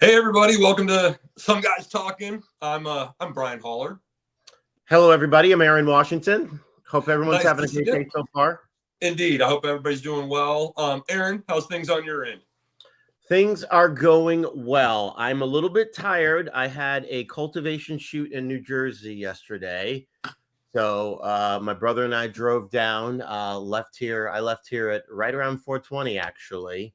Hey everybody, welcome to Some Guys Talking. I'm Brian Holler. Hello, everybody. I'm Aaron Washington. Hope everyone's Nice having to a see great you. day so far. Indeed, I hope everybody's doing well. Aaron, how's things on your end? Things are going well. I'm a little bit tired. I had a cultivation shoot in New Jersey yesterday. So my brother and I drove down, left here. I left here at right around 4:20 actually.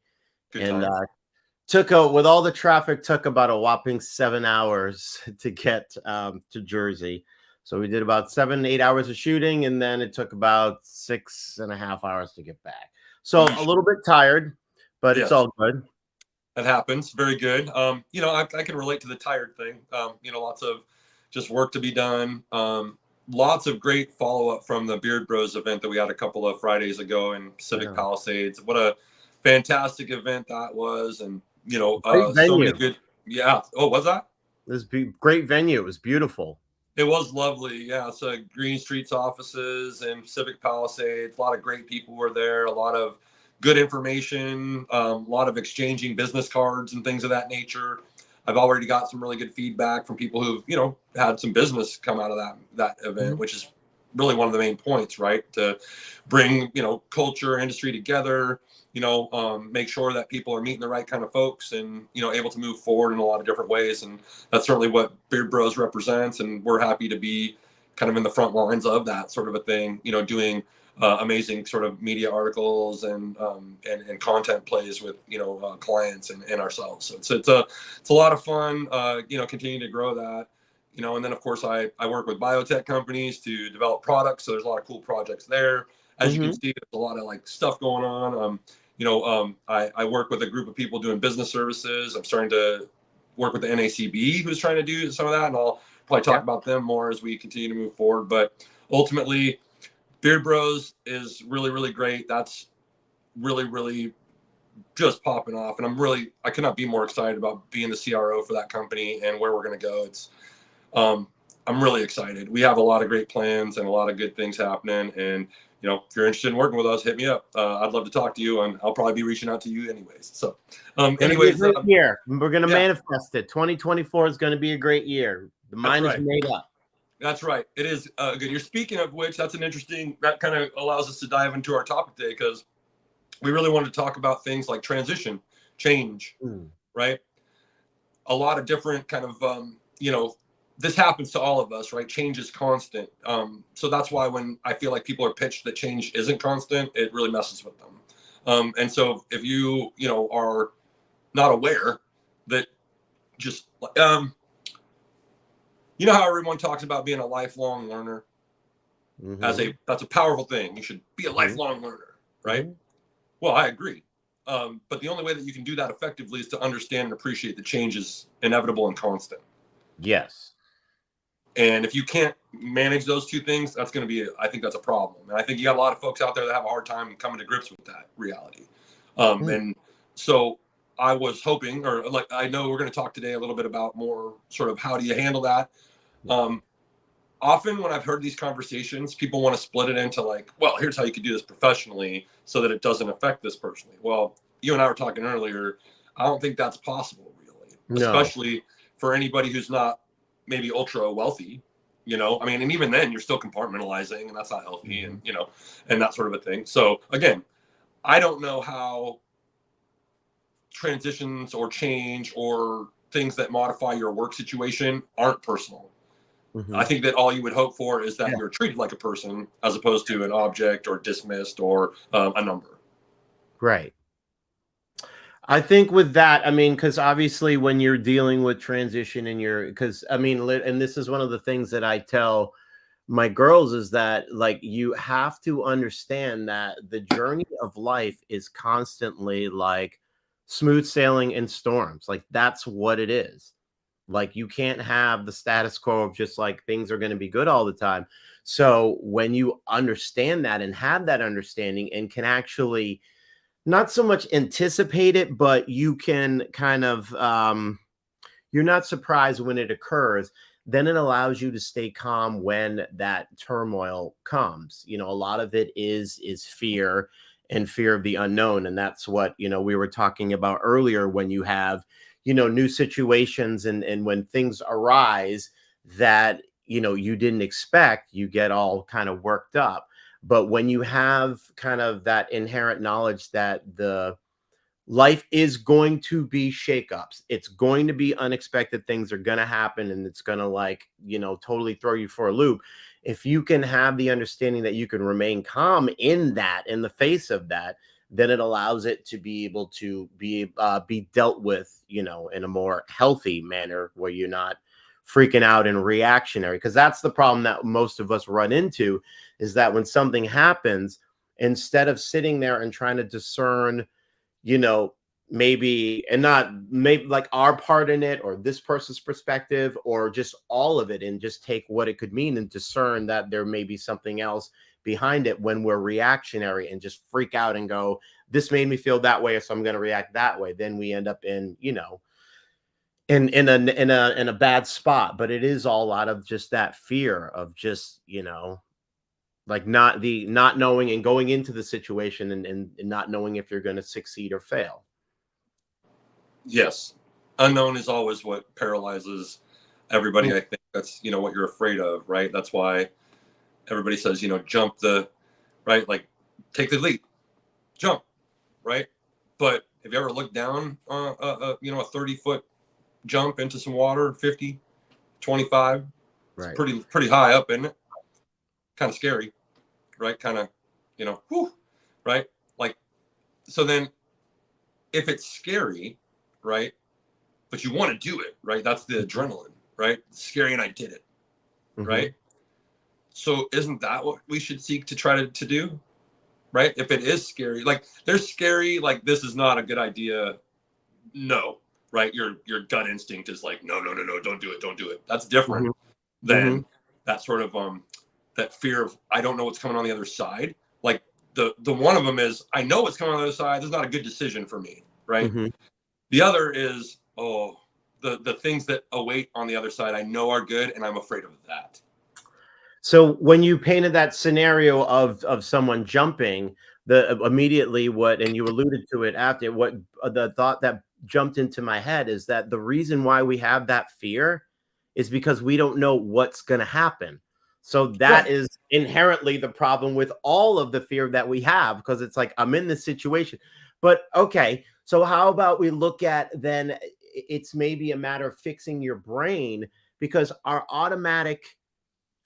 Good And time. with all the traffic, took about a whopping 7 hours to get to Jersey. So we did about 7, 8 hours of shooting, and then it took about 6.5 hours to get back. So a Yeesh. little bit tired, but it's Yes, all good. that happens. Very good. I can relate to the tired thing. Lots of just work to be done. Lots of great follow up from the Beard Bros event that we had a couple of Fridays ago in Pacific Yeah. Palisades. What a fantastic event that was, and Great so many venue. good. Yeah. Oh, was that? Great venue. It was beautiful. It was lovely. Yeah. So Green Street's offices and Pacific Palisades, a lot of great people were there, a lot of good information, a lot of exchanging business cards and things of that nature. I've already got some really good feedback from people who've, had some business come out of that event, Mhm. which is really one of the main points, right? To bring, culture, industry together, make sure that people are meeting the right kind of folks and, able to move forward in a lot of different ways. And that's certainly what Beard Bros represents. And we're happy to be kind of in the front lines of that sort of a thing, doing amazing sort of media articles and content plays with clients and ourselves. So it's a lot of fun. Continuing to grow that. And then of course I work with biotech companies to develop products. So there's a lot of cool projects there. As you can Mhm. see, there's a lot of like stuff going on. I work with a group of people doing business services. I'm starting to work with the NACB, who's trying to do some of that, and I'll probably talk Yeah. about them more as we continue to move forward. But ultimately, Beard Bros is really, really great. That's really, really just popping off, and I could not be more excited about being the CRO for that company and where we're going to go. Um, I'm really excited. We have a lot of great plans and a lot of good things happening. And if you're interested in working with us, hit me up. I'd love to talk to you, and I'll probably be reaching out to you anyways. So, Going to be a anyways, great year. We're going to yeah, manifest it. 2024 is going to be a great year. The that's mind is right. made up. That's right. It is good. You're speaking of which, that's an interesting. That kind of allows us to dive into our topic today because we really wanted to talk about things like transition, change, Mm. right? A lot of different kind of this happens to all of us, right? Change is constant. So that's why when I feel like people are pitched that change isn't constant, it really messes with them. And so if are not aware that just how everyone talks about being a lifelong learner as Mhm. a that's a powerful thing. You should be a Mhm. lifelong learner, right? Mhm. Well, I agree. But the only way that you can do that effectively is to understand and appreciate that change is inevitable and constant. Yes. And if you can't manage those two things, that's going to be, I think that's a problem. And I think you got a lot of folks out there that have a hard time coming to grips with that reality. Mm. And so I was hoping, or like, I know we're going to talk today a little bit about more sort of how do you handle that. Yeah. Um, Often when I've heard these conversations, people want to split it into like, well, here's how you could do this professionally so that it doesn't affect this personally. Well, you and I were talking earlier. I don't think that's possible, really, No. especially for anybody who's not maybe ultra wealthy. I mean, and even then, you're still compartmentalizing, and that's not healthy, and Mhm. and that sort of a thing. So again, I don't know how transitions or change or things that modify your work situation aren't personal. I Mhm. think that all you would hope for is that Yeah. you're treated like a person as opposed to an object or dismissed or a number. Right. I think with that, I mean, because obviously when you're dealing with transition and because I mean, and this is one of the things that I tell my girls is that like you have to understand that the journey of life is constantly like smooth sailing in storms. Like that's what it is. Like you can't have the status quo of just like things are going to be good all the time. So when you understand that and have that understanding and can actually not so much anticipate it, but you can kind of you're not surprised when it occurs, then it allows you to stay calm when that turmoil comes. A lot of it is fear and fear of the unknown, and that's what we were talking about earlier when you have new situations, and when things arise that, you didn't expect, you get all kind of worked up. But when you have kind of that inherent knowledge that the life is going to be shakeups. It's going to be unexpected things are going to happen, and it's going to, like, totally throw you for a loop. If you can have the understanding that you can remain calm in that, in the face of that, then it allows it to be able to be dealt with, in a more healthy manner, where you're not freaking out and reactionary. Because that's the problem that most of us run into, is that when something happens, instead of sitting there and trying to discern, maybe, and not maybe like our part in it, or this person's perspective, or just all of it, and just take what it could mean and discern that there may be something else behind it, when we're reactionary and just freak out and go, this made me feel that way, so I'm going to react that way. Then we end up in, in a bad spot. But it is all out of just that fear of just, like, not knowing and going into the situation, and not knowing if you're going to succeed or fail. Yes. Unknown is always what paralyzes everybody. I think that's, what you're afraid of, right? That's why everybody says, jump the, right? Like, take the leap, jump, right? But have you ever looked down, a 30-foot jump into some water, 50, 25? Right. It's pretty high up, isn't it? Kind of scary, right? Kind of, whew, right? Like, so then if it's scary, right, but you want to do it, right? That's the adrenaline, right? It's scary, and I did it, right? So isn't that what we should seek to try to do, right? If it is scary, like, there's scary, like, this is not a good idea. No, right? Your gut instinct is like, no, don't do it. That's different than that sort of that fear of, I don't know what's coming on the other side. Like, the one of them is, I know what's coming on the other side. This is not a good decision for me, right? The other is, the things that await on the other side, I know are good, and I'm afraid of that. So when you painted that scenario of someone jumping, the immediately what, and you alluded to it after, what the thought that jumped into my head is that the reason why we have that fear is because we don't know what's going to happen. So that is inherently the problem with all of the fear that we have, because it's like, I'm in this situation. But okay, so how about we look at, then it's maybe a matter of fixing your brain, because our automatic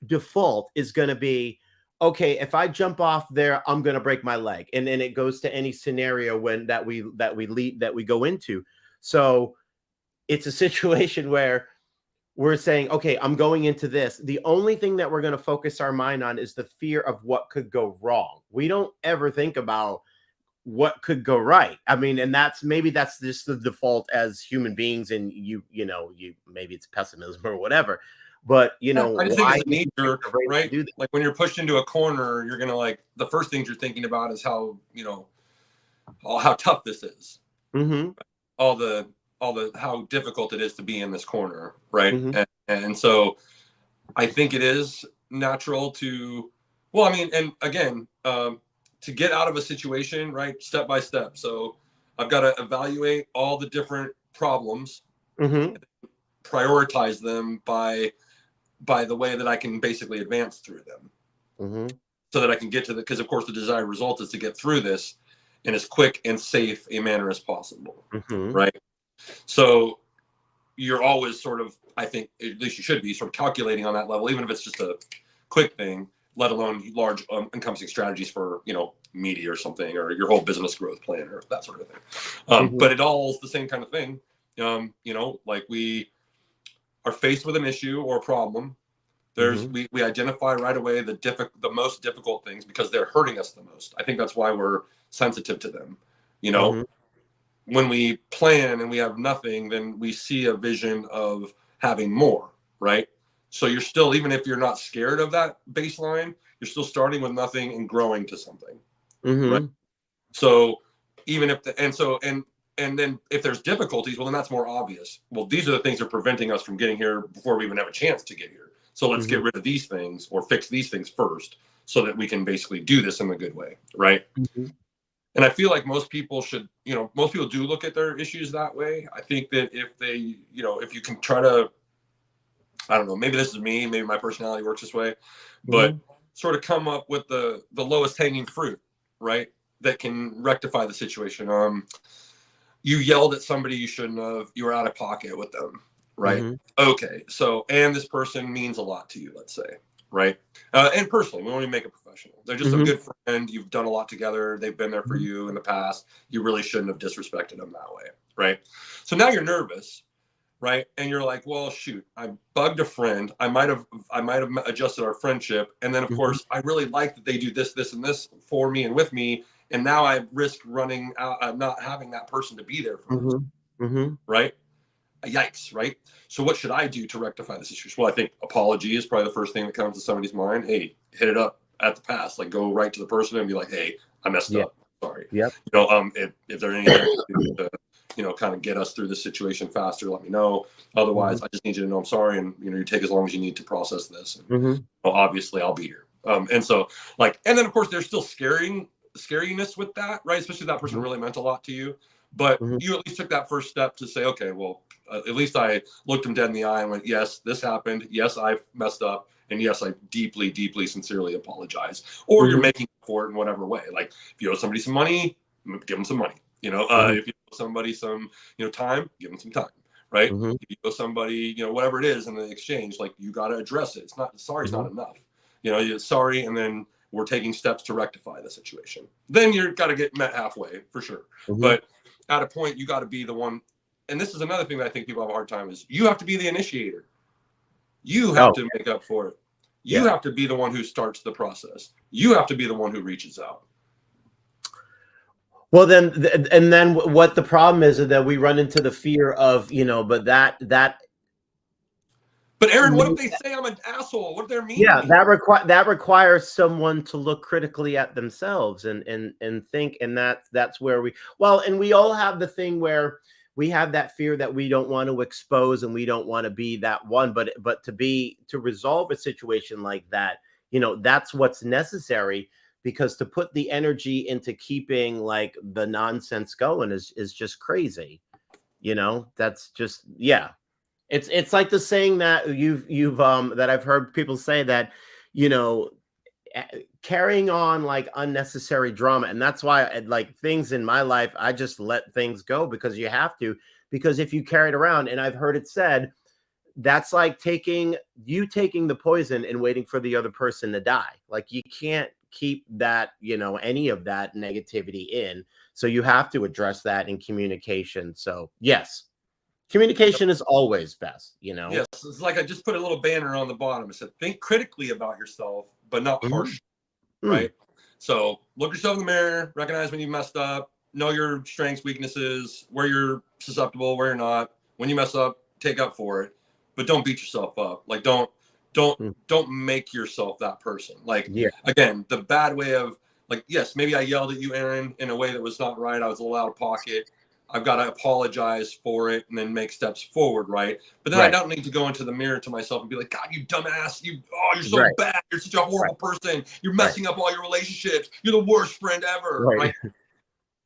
default is going to be, okay, if I jump off there, I'm going to break my leg. And then it goes to any scenario that we go into. So it's a situation where we're saying, okay, I'm going into this. The only thing that we're going to focus our mind on is the fear of what could go wrong. We don't ever think about what could go right. I mean, and that's just the default as human beings. And you maybe it's pessimism or whatever. But I just think why it's a knee jerk, right? Like, when you're pushed into a corner, you're gonna, like, the first things you're thinking about is how, how tough this is. All the how difficult it is to be in this corner, right? And so I think it is natural to, well, I mean, and again, to get out of a situation, right, step by step. So I've got to evaluate all the different problems, prioritize them by the way that I can basically advance through them, so that I can get to because of course the desired result is to get through this in as quick and safe a manner as possible, right? So you're always sort of, I think, at least you should be sort of calculating on that level, even if it's just a quick thing, let alone large encompassing strategies for, media or something, or your whole business growth plan or that sort of thing. But it all is the same kind of thing. Like, we are faced with an issue or a problem. We identify right away the most difficult things, because they're hurting us the most. I think that's why we're sensitive to them. When we plan and we have nothing, then we see a vision of having more, right? So you're still, even if you're not scared of that baseline, you're still starting with nothing and growing to something, right? So even if and then if there's difficulties, well, then that's more obvious. Well, these are the things that are preventing us from getting here before we even have a chance to get here. So let's get rid of these things or fix these things first, so that we can basically do this in a good way, right? And I feel like most people should, most people do look at their issues that way. I think that if they, if you can try to, I don't know, maybe this is me, maybe my personality works this way, but sort of come up with the lowest hanging fruit, right? That can rectify the situation. You yelled at somebody you shouldn't have, you were out of pocket with them, right? Okay, so, and this person means a lot to you, let's say, right? And personally, we don't even make it professional. They're just a good friend. You've done a lot together. They've been there for you in the past. You really shouldn't have disrespected them that way, right? So now you're nervous, right? And you're like, well, shoot, I bugged a friend. I might have adjusted our friendship, and then of course I really like that they do this, this, and this for me and with me, and now I risk running out, not having that person to be there for me, right? Yikes, right? So what should I do to rectify this issue? Well, I think apology is probably the first thing that comes to somebody's mind. Hey, hit it up at the pass. Like, go right to the person and be like, hey, I messed up. Sorry. If there's anything to, kind of get us through this situation faster, let me know. Otherwise, I just need you to know I'm sorry, and you take as long as you need to process this. And, obviously, I'll be here. And so, and then of course, there's still scariness with that, right? Especially if that person really meant a lot to you. But you at least took that first step to say, okay, well, at least I looked him dead in the eye and went, yes, this happened. Yes, I've messed up. And yes, I deeply, deeply, sincerely apologize. Or you're making for it in whatever way. Like if you owe somebody some money, give them some money. If you owe somebody some, time, give them some time. Right? If you owe somebody, whatever it is in the exchange, like you got to address it. It's not sorry's not enough. You're sorry, and then we're taking steps to rectify the situation. Then you've got to get met halfway for sure. But at a point, you got to be the one. And this is another thing that I think people have a hard time is you have to be the initiator. You have to make up for it. You have to be the one who starts the process. You have to be the one who reaches out. Well, then what the problem is that we run into the fear of, but that. But Aaron, what if they say I'm an asshole? What if they're mean? Yeah, that requires someone to look critically at themselves and think, and that's where and we all have the thing where we have that fear that we don't want to expose and we don't want to be that one, but to resolve a situation like that, that's what's necessary, because to put the energy into keeping like the nonsense going is just crazy. That's just, It's like the saying that you've that I've heard people say that, carrying on like unnecessary drama. And that's why like things in my life, I just let things go, because you have to, because if you carry it around, and I've heard it said, that's like taking the poison and waiting for the other person to die. Like you can't keep that, any of that negativity in. So you have to address that in communication. So yes. Communication is always best, Yes, it's like I just put a little banner on the bottom. It said, think critically about yourself, but not harsh, right? So look yourself in the mirror, recognize when you messed up, know your strengths, weaknesses, where you're susceptible, where you're not. When you mess up, take up for it, but don't beat yourself up. Like don't make yourself that person. Like again, the bad way of like, yes, maybe I yelled at you, Aaron, in a way that was not right. I was a little out of pocket. I've got to apologize for it and then make steps forward, right? But then I don't need to go into the mirror to myself and be like, God, you dumbass, you're so bad. You're such a horrible person. You're messing up all your relationships. You're the worst friend ever, right?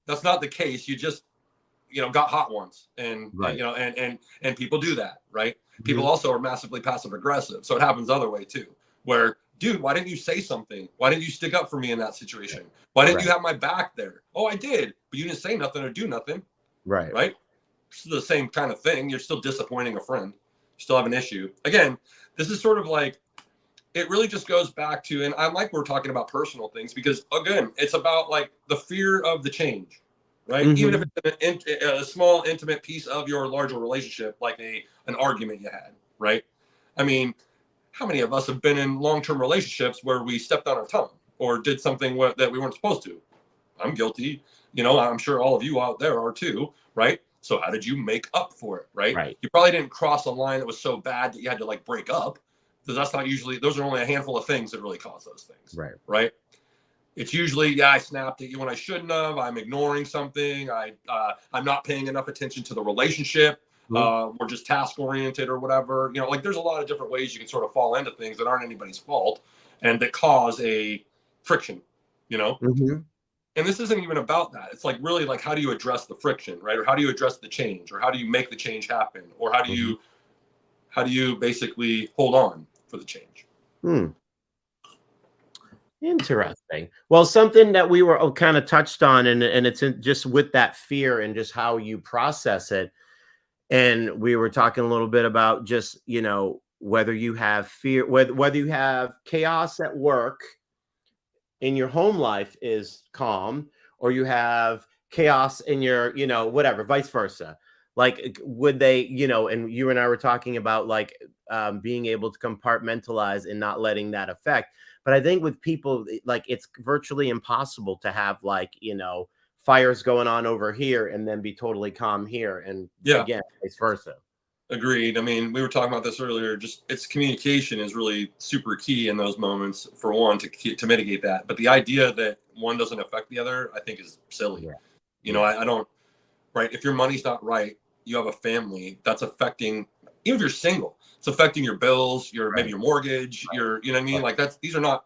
That's not the case. You just, got hot once, and and people do that, right? People also are massively passive aggressive, so it happens the other way too. Where, dude, why didn't you say something? Why didn't you stick up for me in that situation? Why didn't you have my back there? Oh, I did, but you didn't say nothing or do nothing. Right. It's the same kind of thing. You're still disappointing a friend. You still have an issue. Again, this is sort of like, it really just goes back to, and I like we're talking about personal things, because again, it's about like the fear of the change, right? Even if it's a small, intimate piece of your larger relationship, like an argument you had, right? I mean, how many of us have been in long-term relationships where we stepped on our tongue or did something that we weren't supposed to? I'm guilty. I'm sure all of you out there are too, right? So how did you make up for it, right? You probably didn't cross a line that was so bad that you had to like break up, because that's not usually, those are only a handful of things that really cause those things, right? It's usually, I snapped at you when I shouldn't have. I'm ignoring something. I'm not paying enough attention to the relationship. We're just task oriented or whatever. Like there's a lot of different ways you can sort of fall into things that aren't anybody's fault and that cause a friction, and this isn't even about that. It's like really like, how do you address the friction, right? Or how do you address the change, or how do you make the change happen, or Mhm. how do you basically hold on for the change? Hmm. Interesting. Well, something that we were kind of touched on, and it's just with that fear and just how you process it. And we were talking a little bit about just, whether you have fear, whether you have chaos at work in your home life is calm, or you have chaos in your, whatever, vice versa. Like, would they, and you and I were talking about like being able to compartmentalize and not letting that affect. But I think with people, like, it's virtually impossible to have like, fires going on over here and then be totally calm here. And Yeah, again, vice versa. agreed. I mean, we were talking about this earlier. Just it's communication is really super key in those moments. For one, to mitigate that. But the idea that one doesn't affect the other, I think, is silly. Yeah. You know, Yeah. I don't. Right. If your money's not right, you have a family that's affecting. Even if you're single, it's affecting your bills, your maybe Right. your mortgage, your you know what I mean. Right. Like these are not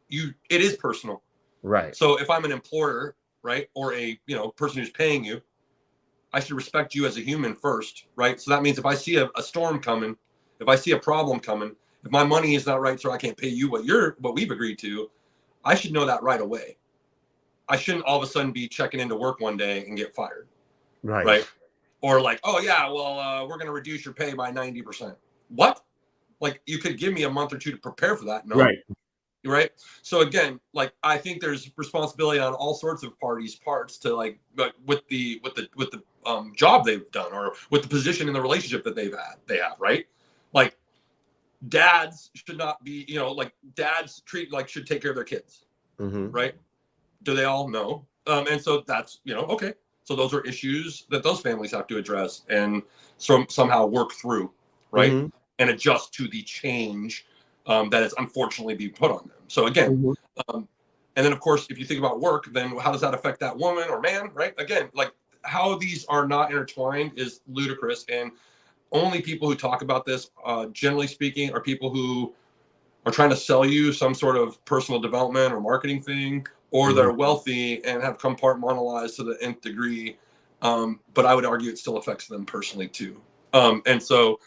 you. It is personal. Right. So if I'm an employer, right, or a person who's paying you, I should respect you as a human first, right? So that means if I see a storm coming, if I see a problem coming, if my money is not right, so I can't pay you what we've agreed to, I should know that right away. I shouldn't all of a sudden be checking into work one day and get fired, Right. right? Or like, oh yeah, well we're going to reduce your pay by 90%. What? Like you could give me a month or two to prepare for that. No, Right. right? So again, like I think there's responsibility on all sorts of parties' parts to like, but with the job they've done or with the position in the relationship that they have, right? Like dads should not be, like dads treat like should take care of their kids, Hmm. right? Do they all know? And so that's okay. So those are issues that those families have to address and somehow work through, right? Hmm. And adjust to the change that is unfortunately being put on them. So again, Hmm. um, and then of course, if you think about work, then how does that affect that woman or man, right? Again, like how these are not intertwined is ludicrous, and only people who talk about this, generally speaking, are people who are trying to sell you some sort of personal development or marketing thing, or they're Hmm. wealthy and have compartmentalized to the nth degree. But I would argue it still affects them personally too. And so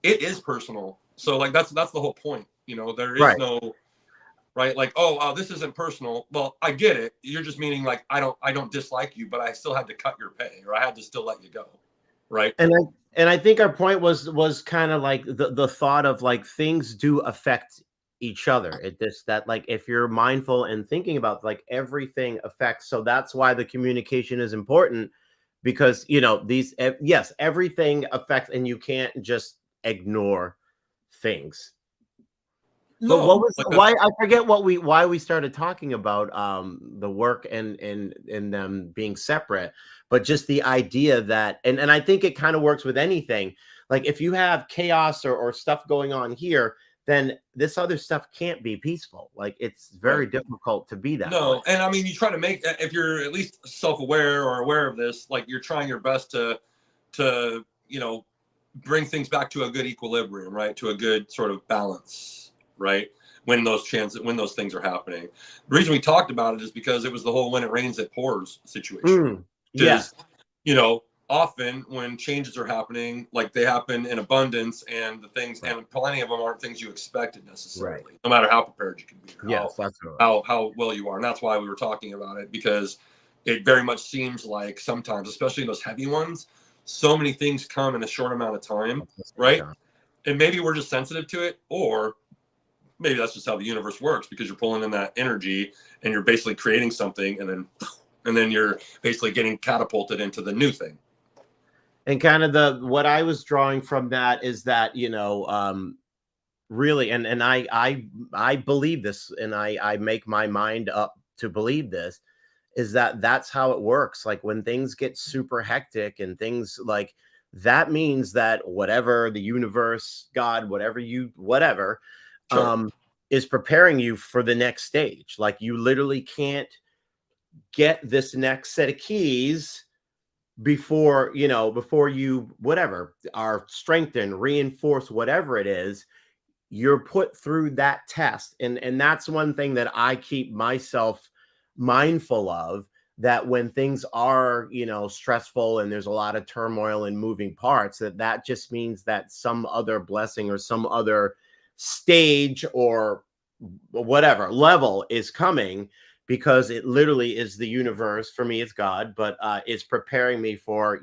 it is personal. So like that's the whole point. There is Right. no right like this isn't personal. Well, I get it. You're just meaning like I don't dislike you, but I still had to cut your pay or I had to still let you go. Right. And I think our point was kind of like the thought of like things do affect each other. It just that like if you're mindful and thinking about like everything affects, so that's why the communication is important, because yes, everything affects and you can't just ignore things. But what No, was like why that's I forget why we started talking about the work and them being separate, but just the idea that and I think it kind of works with anything. Like if you have chaos or stuff going on here, then this other stuff can't be peaceful. Like it's very right. difficult to be that way. No, and I mean, you try to make if you're at least self-aware or aware of this, like you're trying your best to bring things back to a good equilibrium, right? To a good sort of balance, right? When those things are happening. The reason we talked about it is because it was the whole when it rains it pours situation. Mm, Which yes. is, often when changes are happening, like they happen in abundance, and the things Right. and plenty of them aren't things you expected Right. necessarily, no matter how prepared you can be or Yes, how that's what it was. how how well you are. And that's why we were talking about it, because it very much seems like sometimes, especially in those heavy ones, so many things come in a short amount of time, At the same right? time. And maybe we're just sensitive to it, or maybe that's just how the universe works, because you're pulling in that energy and you're basically creating something, and then you're basically getting catapulted into the new thing. And kind of the what I was drawing from that is that, really, and I believe this, and I make my mind up to believe this, is that that's how it works. Like when things get super hectic and things like that means that whatever the universe, God, whatever, Sure. is preparing you for the next stage. Like you literally can't get this next set of keys before you whatever are strengthened, reinforced, whatever it is, you're put through that test. And that's one thing that I keep myself mindful of, that when things are, stressful and there's a lot of turmoil and moving parts, that just means that some other blessing or some other stage or whatever level is coming, because it literally is the universe. For me, it's God, but it's preparing me for,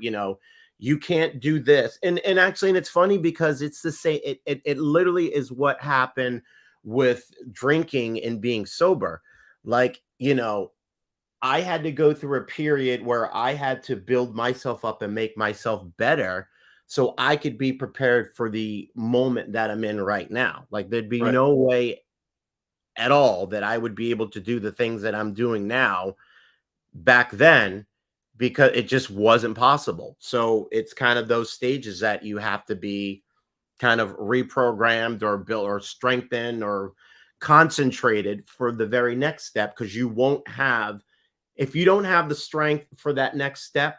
you can't do this. And actually, and it's funny because it's the same, it literally is what happened with drinking and being sober. Like, I had to go through a period where I had to build myself up and make myself better so I could be prepared for the moment that I'm in right now. Like, there'd be Right. no way at all that I would be able to do the things that I'm doing now back then, because it just wasn't possible. So it's kind of those stages that you have to be kind of reprogrammed or built or strengthened or concentrated for the very next step, because you won't have, if you don't have the strength for that next step,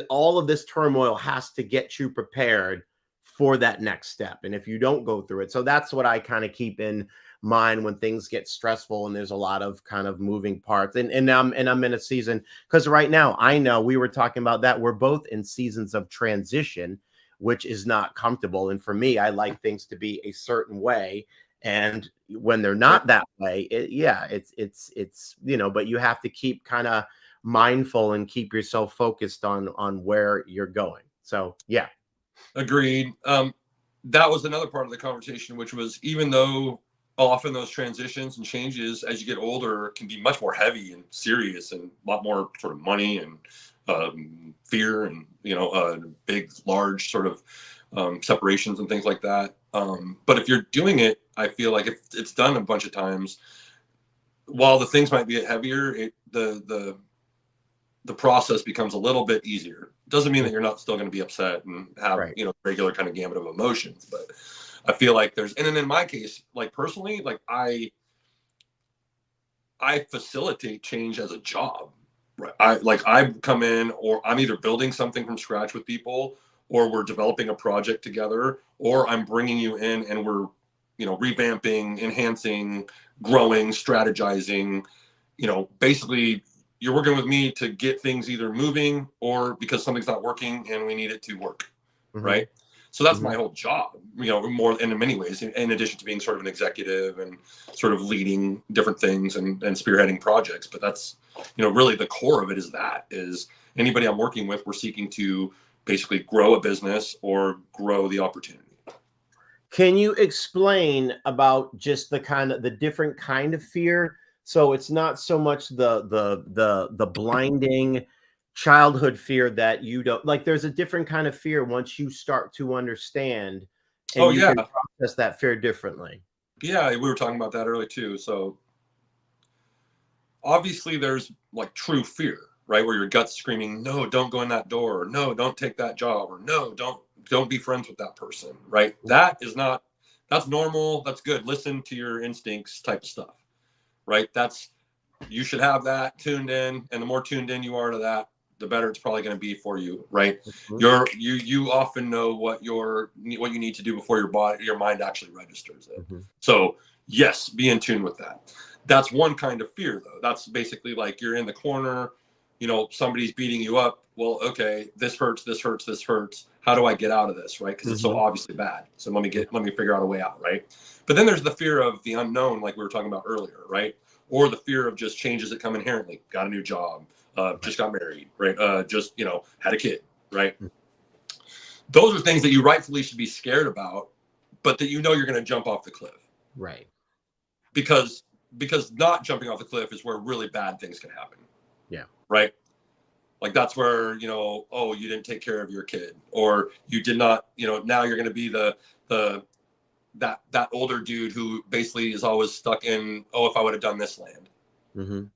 all of this turmoil has to get you prepared for that next step. And if you don't go through it, so that's what I kind of keep in mind when things get stressful and there's a lot of kind of moving parts. And I'm in a season, because right now, I know we were talking about that, we're both in seasons of transition, which is not comfortable. And for me, I like things to be a certain way. And when they're Right. not that way, it's but you have to keep kind of mindful and keep yourself focused on where you're going. So yeah. Agreed. That was another part of the conversation, which was, even though often those transitions and changes as you get older can be much more heavy and serious and a lot more sort of money and fear and big, large sort of separations and things like that. But if you're doing it, I feel like if it's done a bunch of times, while the things might be heavier, the process becomes a little bit easier. Doesn't mean that you're not still going to be upset and have Right. regular kind of gamut of emotions, but I feel like there's, and then in my case, like personally, like I facilitate change as a job, right? I come in, or I'm either building something from scratch with people, or we're developing a project together, or I'm bringing you in and we're revamping, enhancing, growing, strategizing. Basically, you're working with me to get things either moving or because something's not working and we need it to work, Hmm. right? So that's Hmm. my whole job, more, and in many ways, in addition to being sort of an executive and sort of leading different things and spearheading projects. But that's, really the core of it is anybody I'm working with, we're seeking to basically grow a business or grow the opportunity. Can you explain about just the different kind of fear? So it's not so much the blinding childhood fear that you don't like. There's a different kind of fear once you start to understand, and Oh you yeah. can process that fear differently. Yeah, we were talking about that earlier too. So obviously there's like true fear, right? Where your gut's screaming, no, don't go in that door, or no, don't take that job, or no, don't be friends with that person, right? That's normal, that's good. Listen to your instincts type of stuff, right? You should have that tuned in, and the more tuned in you are to that, the better it's probably going to be for you, right? Mhm. You often know what you need to do before your mind actually registers it. Mhm. So yes, be in tune with that. That's one kind of fear, though. That's basically like you're in the corner, somebody's beating you up. Well, okay, this hurts, this hurts, this hurts. How do I get out of this, right? Because it's so Mhm. obviously bad. So let me figure out a way out, right? But then there's the fear of the unknown, like we were talking about earlier, right? Or the fear of just changes that come inherently. Got a new job, Right. just got married, right? Just had a kid, right? Mm. Those are things that you rightfully should be scared about, but that you're going to jump off the cliff, Right. because not jumping off the cliff is where really bad things can happen, Yeah. right? Like that's where oh, you didn't take care of your kid, or you did not, now you're going to be the that older dude who basically is always stuck in, oh, if I would have done this land. Mhm.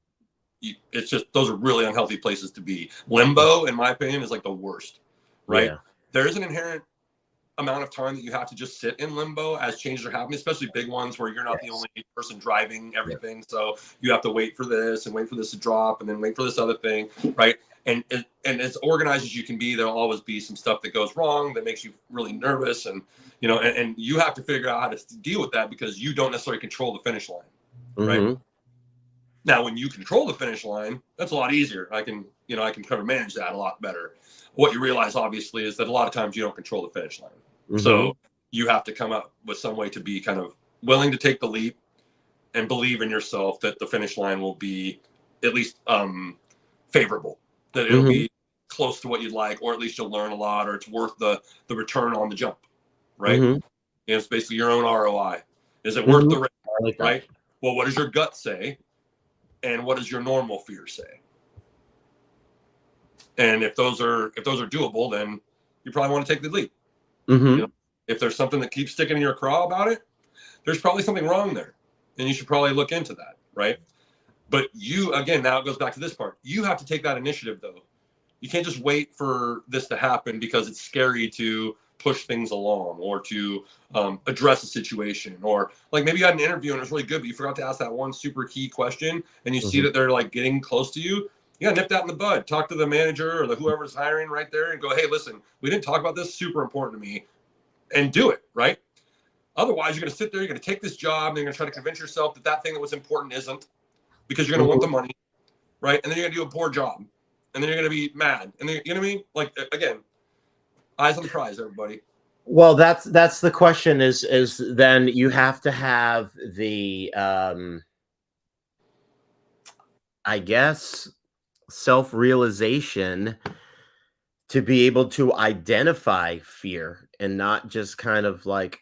It's just, those are really unhealthy places to be. Limbo, in my opinion, is like the worst, right? Yeah. There is an inherent amount of time that you have to just sit in limbo as changes are happening, especially big ones where you're not the Yes. only person driving Yeah. everything. So you have to wait for this and wait for this to drop and then wait for this other thing, right? And as organized as you can be, there'll always be some stuff that goes wrong that makes you really nervous, and and you have to figure out how to deal with that because you don't necessarily control the finish line, right? Mhm. Now, when you control the finish line, that's a lot easier. I can kind of manage that a lot better. What you realize, obviously, is that a lot of times you don't control the finish line. Mm-hmm. So you have to come up with some way to be kind of willing to take the leap and believe in yourself that the finish line will be at least favorable, that it'll Mm-hmm. be close to what you'd like, or at least you'll learn a lot, or it's worth the return on the jump, right? Mm-hmm. It's basically your own ROI. Is it worth Mm-hmm. the risk, Like right? Well, what does your gut say? And what does your normal fear say? And if those are doable, then you probably want to take the leap. Mm-hmm. You know, if there's something that keeps sticking in your craw about it, there's probably something wrong there, and you should probably look into that, right? But you, again, now it goes back to this part. You have to take that initiative, though. You can't just wait for this to happen because it's scary to push things along or to address a situation, or like maybe you had an interview and it was really good, but you forgot to ask that one super key question, and you see that they're like getting close to you. You gotta nip that in the bud. Talk to the manager or the whoever's hiring right there and go, hey, listen, we didn't talk about this. Super important to me, and do it, right? Otherwise, you're gonna sit there. You're gonna take this job, and you're gonna try to convince yourself that that thing that was important isn't, because you're gonna want the money, right? And then you're gonna do a poor job, and then you're gonna be mad, and then, you know what I mean? Like, again, eyes on the prize, everybody. Well, that's the question. Is then you have to have the I guess self-realization to be able to identify fear and not just kind of like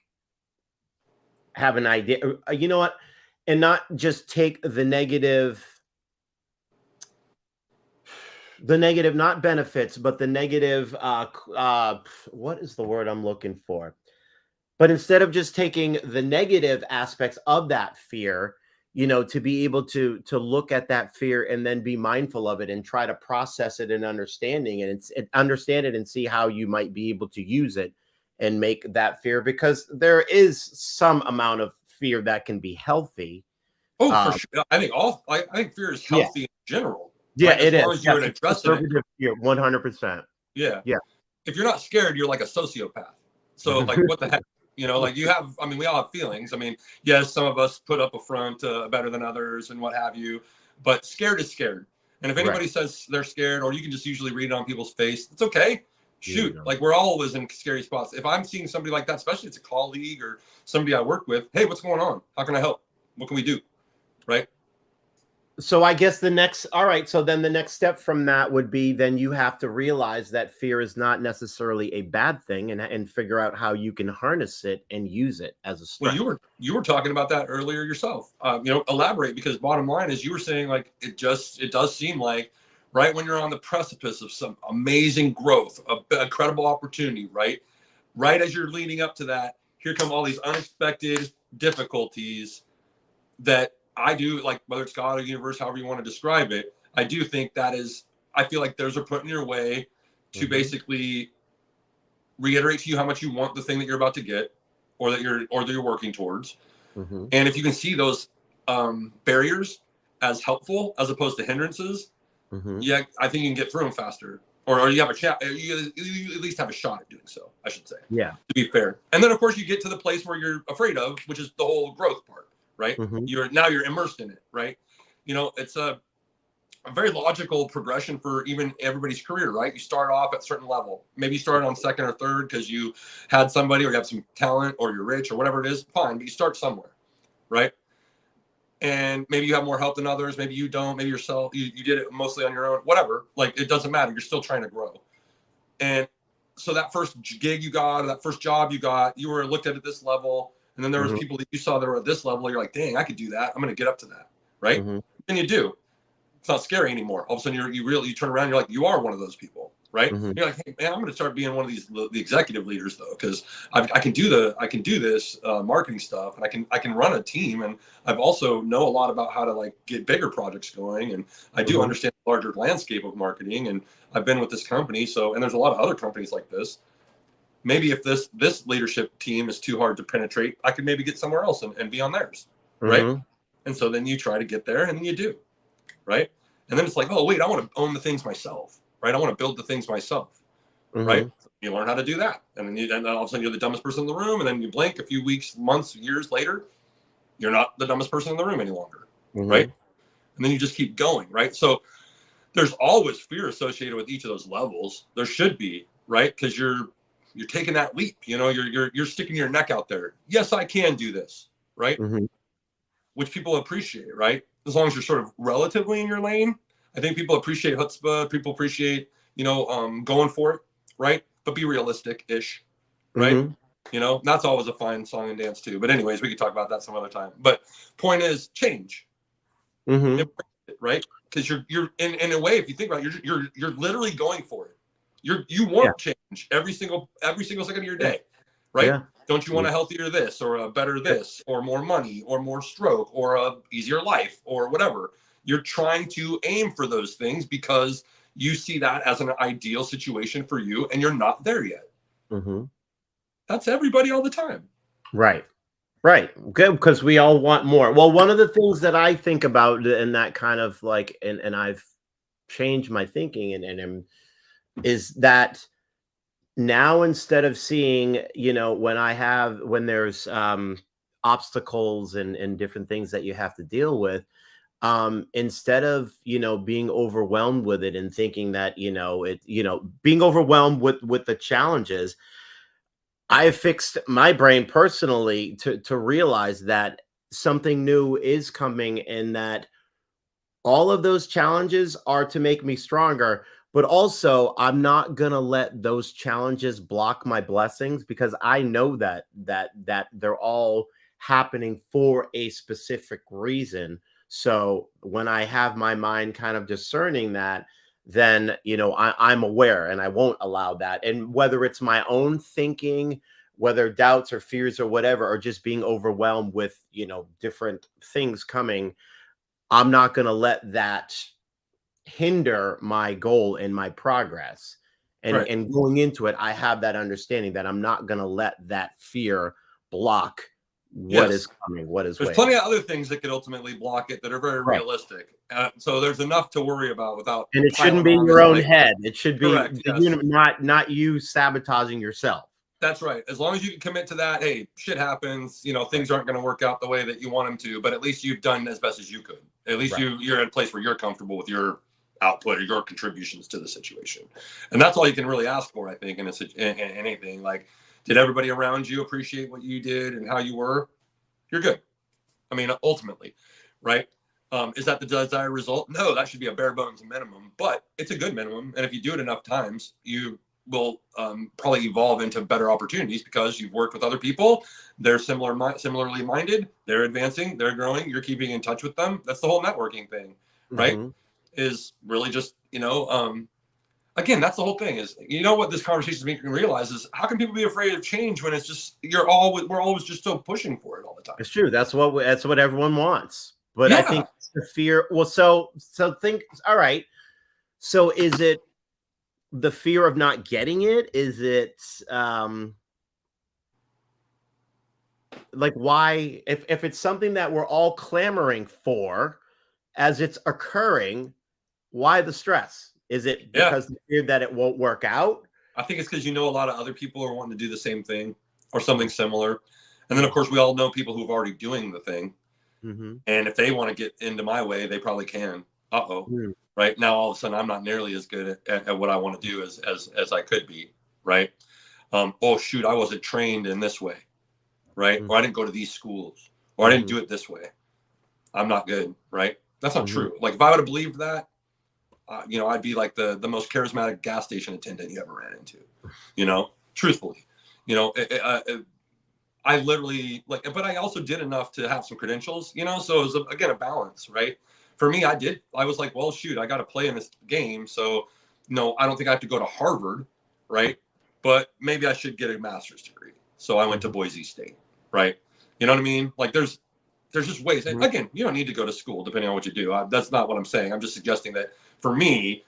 have an idea. You know what? And not just take the negative, not benefits, but the negative, what is the word I'm looking for? But instead of just taking the negative aspects of that fear, to be able to look at that fear and then be mindful of it and try to process it and understanding it, and understand it and see how you might be able to use it and make that fear, because there is some amount of fear that can be healthy. Oh, for sure. I think fear is Yeah. healthy in general. Yeah, right? As it is. long as you're addressing it. Yeah, 100%. Yeah. Yeah. If you're not scared, you're like a sociopath. So like, what the heck? Like you have, I mean, we all have feelings. I mean, yes, some of us put up a front better than others and what have you, but scared is scared. And if anybody says they're scared, or you can just usually read it on people's face, it's okay. Shoot, like we're always in scary spots. If I'm seeing somebody like that, especially if it's a colleague or somebody I work with, hey, what's going on? How can I help? What can we do? Right? So I guess all right. So then the next step from that would be, then you have to realize that fear is not necessarily a bad thing, and figure out how you can harness it and use it as a strength. Well, you were talking about that earlier yourself. Elaborate, because bottom line is you were saying like it does seem like right when you're on the precipice of some amazing growth, a credible opportunity, right as you're leading up to that, here come all these unexpected difficulties that I do, like whether it's God or universe, however you want to describe it. I do think I feel like those are put in your way to basically reiterate to you how much you want the thing that you're about to get, or that you're working towards. And if you can see those barriers as helpful as opposed to hindrances, yeah, I think you can get through them faster, or you have you at least have a shot at doing so, I should say. Yeah. To be fair. And then of course you get to the place where you're afraid of, which is the whole growth part, right? You're immersed in it, right? It's a very logical progression for even everybody's career, right? You start off at a certain level. Maybe you started on second or third because you had somebody, or you have some talent, or you're rich, or whatever it is. Fine, but you start somewhere, right? And maybe you have more help than others. Maybe you don't. Maybe you did it mostly on your own. Whatever. Like, it doesn't matter. You're still trying to grow. And so that first gig you got, or that first job you got, you were looked at this level, and then there was people that you saw that were at this level. You're like, dang, I could do that. I'm going to get up to that, right? And you do. It's not scary anymore. All of a sudden, you turn around, you're like, you are one of those people, right? You're like, hey man, I'm going to start being one of the executive leaders though, because I can do this marketing stuff, and I can run a team, and I've also know a lot about how to like get bigger projects going, and I do understand the larger landscape of marketing, and I've been with this company, and there's a lot of other companies like this. Maybe if this leadership team is too hard to penetrate, I could maybe get somewhere else and be on theirs, right? And so then you try to get there, and then you do. Right. And then it's like, oh, wait, I want to own the things myself. Right. I want to build the things myself. Right. You learn how to do that. And then all of a sudden you're the dumbest person in the room. And then you blink a few weeks, months, years later, you're not the dumbest person in the room any longer. Right. and then you just keep going, right? So there's always fear associated with each of those levels. There should be, right? Because you're taking that leap. You know, you're sticking your neck out there. Yes, I can do this, right? Mm-hmm. Which people appreciate, right? As long as you're sort of relatively in your lane, I think people appreciate chutzpah. People appreciate, going for it, right? But be realistic-ish, right? Mm-hmm. You know, that's always a fine song and dance too. But anyways, we could talk about that some other time. But point is, change, Mm-hmm. right? Because you're in a way, if you think about it, you're literally going for it. You Yeah. want change every single second of your day, right? Yeah. Don't you want a healthier this or a better this or more money or more stroke or a easier life or whatever? You're trying to aim for those things because you see that as an ideal situation for you, and you're not there yet. Mm-hmm. That's everybody all the time. Right. Right. Good, because we all want more. Well, one of the things that I think about in that kind of like, and I've changed my thinking is that now, instead of seeing, when there's obstacles and different things that you have to deal with, instead of, being overwhelmed with it and thinking that, being overwhelmed with the challenges, I fixed my brain personally to realize that something new is coming, and that all of those challenges are to make me stronger. But also, I'm not gonna let those challenges block my blessings, because I know that they're all happening for a specific reason. So when I have my mind kind of discerning that, then I'm aware, and I won't allow that. And whether it's my own thinking, whether doubts or fears or whatever, or just being overwhelmed with different things coming, I'm not going to let that hinder my goal and my progress. And Right. and going into it, I have that understanding that I'm not going to let that fear block what Yes. is coming, what is There's waiting. plenty of other things that could ultimately block it that are very Right. realistic. So there's enough to worry about without And it shouldn't piling be on your this own like head. It should be correct. Yes. not you sabotaging yourself. That's right. As long as you can commit to that, hey, shit happens. Right. Things aren't going to work out the way that you want them to, but at least you've done as best as you could. At least Right. you're in a place where you're comfortable with your output or your contributions to the situation, and that's all you can really ask for, I think, in anything. Like, did everybody around you appreciate what you did and how you were? You're good. I mean, ultimately, right? Is that the desired result? No, that should be a bare bones minimum, but it's a good minimum. And if you do it enough times, you will probably evolve into better opportunities because you've worked with other people. They're similarly minded. They're advancing. They're growing. You're keeping in touch with them. That's the whole networking thing, right? Mm-hmm. Is really just again, that's the whole thing. Is what this conversation is making me realize is how can people be afraid of change when it's just we're always just so pushing for it all the time. It's true. That's what everyone wants. But I Yeah. think the fear. Well, so think. All right. So is it the fear of not getting it? Is it like, why, if it's something that we're all clamoring for as it's occurring, why the stress? Is it Yeah. because the fear that it won't work out? I think it's because a lot of other people are wanting to do the same thing or something similar. And then, of Mm. course, we all know people who are already doing the thing. Mhm. And if they want to get into my way, they probably can. Uh-oh. Mm. Right now, all of a sudden, I'm not nearly as good at what I want to do as I could be. Right. Oh, shoot, I wasn't trained in this way. Right. Mm. Or I didn't go to these schools, or I didn't Mhm. do it this way. I'm not good. Right. That's not Mhm. true. Like, if I would have believed that, I'd be like the most charismatic gas station attendant you ever ran into, truthfully, I literally but I also did enough to have some credentials, so it was again a balance, right? For me, I was like, well, shoot, I got to play in this game. So no, I don't think I have to go to Harvard, right? But maybe I should get a master's degree. So I went to Mhm. Boise State, right? You know what I mean? Like there's just ways. And Mhm. again, you don't need to go to school depending on what you do. That's not what I'm saying. I'm just suggesting that for me,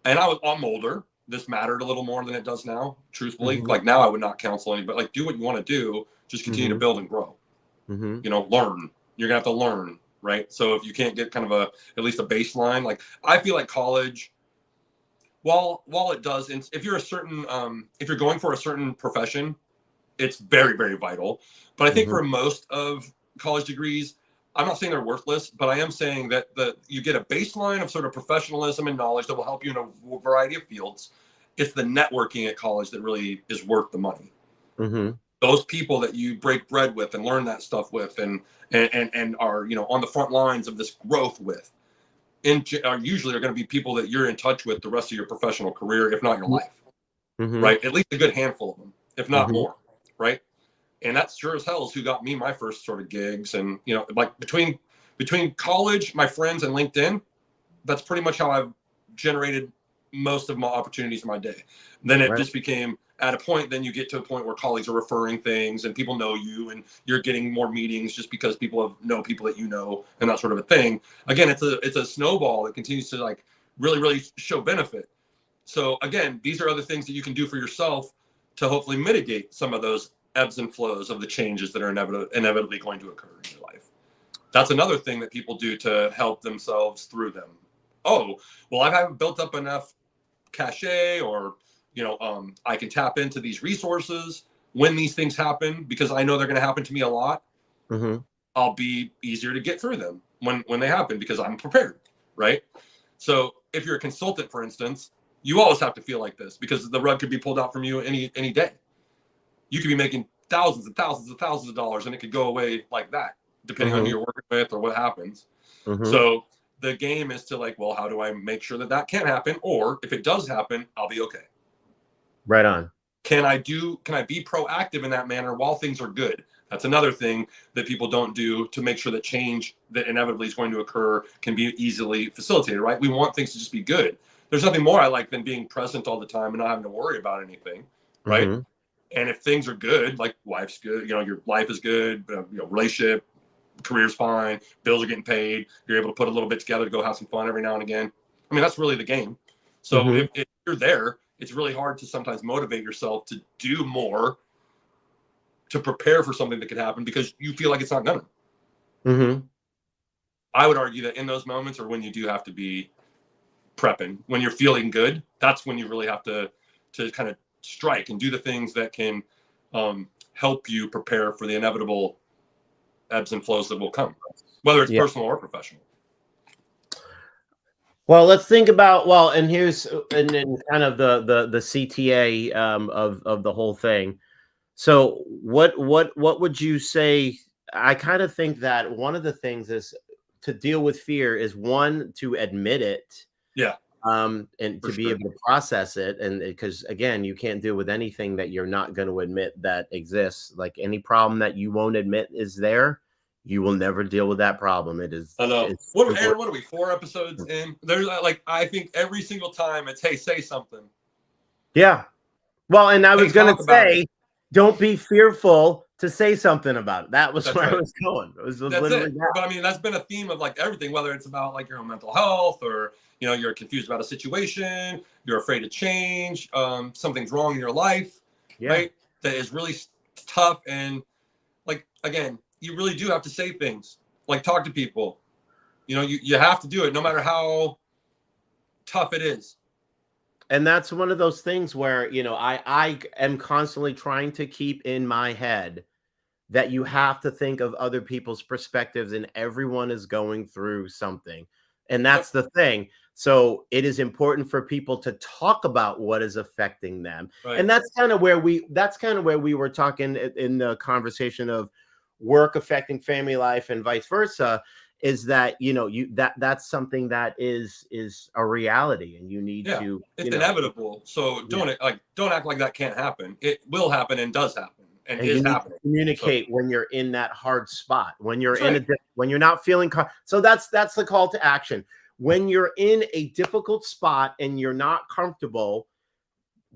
and I'm older. This mattered a little more than it does now. Truthfully, Mhm. like now, I would not counsel anybody. Like, do what you want to do. Just continue to Mhm. build and grow. Mhm. Learn. You're gonna have to learn, right? So if you can't get kind of at least a baseline, like I feel like college, while it does, if you're if you're going for a certain profession, it's very very vital. But I think Mhm. for most of college degrees, I'm not saying they're worthless, but I am saying that you get a baseline of sort of professionalism and knowledge that will help you in a variety of fields. It's the networking at college that really is worth the money. Mm-hmm. Those people that you break bread with and learn that stuff with, and are, you know, on the front lines of this growth with, are usually are going to be people that you're in touch with the rest of your professional career, if not your life. Mm-hmm. Right? At least a good handful of them, if not Mm-hmm. more. Right? And that's sure as hell is who got me my first sort of gigs. And, you know, like between college, my friends, and LinkedIn, that's pretty much how I've generated most of my opportunities in my day. Then it Right. just became, at a point, then you get to a point where colleagues are referring things and people know you, and you're getting more meetings just because people know people that you know, and that sort of a thing. Again, it's a snowball that continues to like really show benefit. So again, these are other things that you can do for yourself to hopefully mitigate some of those ebbs and flows of the changes that are inevitably going to occur in your life. That's another thing that people do to help themselves through them. Oh, well, I haven't built up enough cachet, or, you know, I can tap into these resources when these things happen because I know they're going to happen to me a lot. Mm-hmm. I'll be easier to get through them when they happen because I'm prepared, right? So if you're a consultant, for instance, you always have to feel like this because the rug could be pulled out from you any day. You could be making thousands and thousands and thousands of dollars, and it could go away like that, depending on who Mm-hmm. you're working with or what happens. Mm-hmm. So the game is to like, well, how do I make sure that that can't happen? Or if it does happen, I'll be okay. Right on. Can I be proactive in that manner while things are good? That's another thing that people don't do to make sure that change that inevitably is going to occur can be easily facilitated, right? We want things to just be good. There's nothing more I like than being present all the time and not having to worry about anything, right? Mm-hmm. And if things are good, like life's good, you know, your life is good, you know, relationship, career's fine, bills are getting paid, you're able to put a little bit together to go have some fun every now and again. I mean, that's really the game. So Mm-hmm. if you're there, it's really hard to sometimes motivate yourself to do more to prepare for something that could happen because you feel like it's not gonna. Mm-hmm. I would argue that in those moments, or when you do have to be prepping, when you're feeling good, that's when you really have to kind of strike and do the things that can help you prepare for the inevitable ebbs and flows that will come, whether it's Yeah. personal or professional. Well, let's think about, well, and here's and then kind of the CTA of the whole thing. So what would you say? I kind of think that one of the things is to deal with fear is, one, to admit it, Yeah, and for to be sure. able to process it, and because again, you can't deal with anything that you're not going to admit that exists. Like any problem that you won't admit is there, you will never deal with that problem. I know. It's What, simple. Aaron? What are we, 4 episodes in? There's like, I think every single time it's, hey, say something. Yeah. Well, and I Hey, was going to talk about it. say, don't be fearful to say something about it. That was That's where I right. was going. It was That's literally it. that. But I mean, that's been a theme of like everything, whether it's about like your own mental health, or, you know, you're confused about a situation, you're afraid to change, something's wrong in your life, Yeah. right? That is really tough. And like, again, you really do have to say things, like talk to people. You know, you have to do it no matter how tough it is. And that's one of those things where, I am constantly trying to keep in my head that you have to think of other people's perspectives, and everyone is going through something. And Yep. that's the thing. So it is important for people to talk about what is affecting them. Right. And that's kind of where we were talking in the conversation of work affecting family life and vice versa, is that, that's something that is a reality, and you need Yeah. to, It's inevitable. So yeah. don't act like that can't happen. It will happen and does happen and And you is need to happening. So communicate when you're in that hard spot, when you're that's right. when you're not feeling so that's the call to action. When you're in a difficult spot and you're not comfortable,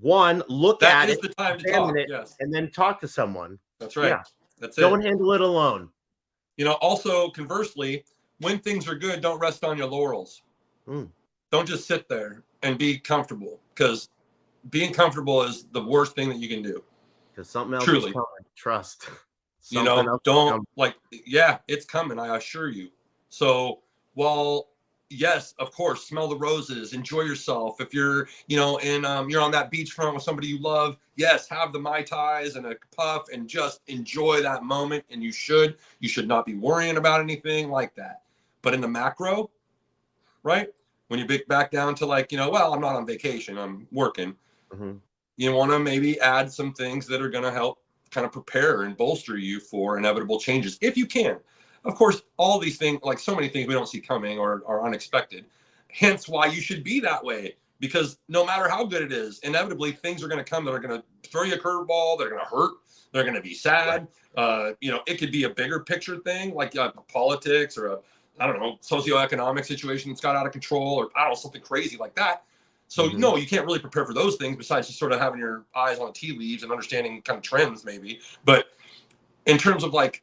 one, look That at is it, the time to examine talk. it, Yes. and then talk to someone. That's right. Yeah, That's it. don't handle it alone. You know, also conversely, when things are good, don't rest on your laurels. Mm, Don't just sit there and be comfortable, because being comfortable is the worst thing that you can do. because something else is Truly. coming. Trust. You Something know, else is don't coming. like, yeah, it's coming, I assure you. So while yes, of course, smell the roses, enjoy yourself. If you're, you're on that beachfront with somebody you love, yes, have the Mai Tais and a puff and just enjoy that moment. And you should not be worrying about anything like that. But in the macro, right? When you back down to like, well, I'm not on vacation, I'm working. Mm-hmm. You want to maybe add some things that are going to help kind of prepare and bolster you for inevitable changes if you can. Of course, all these things, like so many things we don't see coming or are unexpected. Hence why you should be that way, because no matter how good it is, inevitably things are going to come that are going to throw you a curveball, they're going to hurt, they're going to be sad. It could be a bigger picture thing like politics or I don't know, socioeconomic situation that's got out of control, or I don't know, something crazy like that. So Mm-hmm. no, you can't really prepare for those things besides just sort of having your eyes on the tea leaves and understanding kind of trends maybe. But in terms of like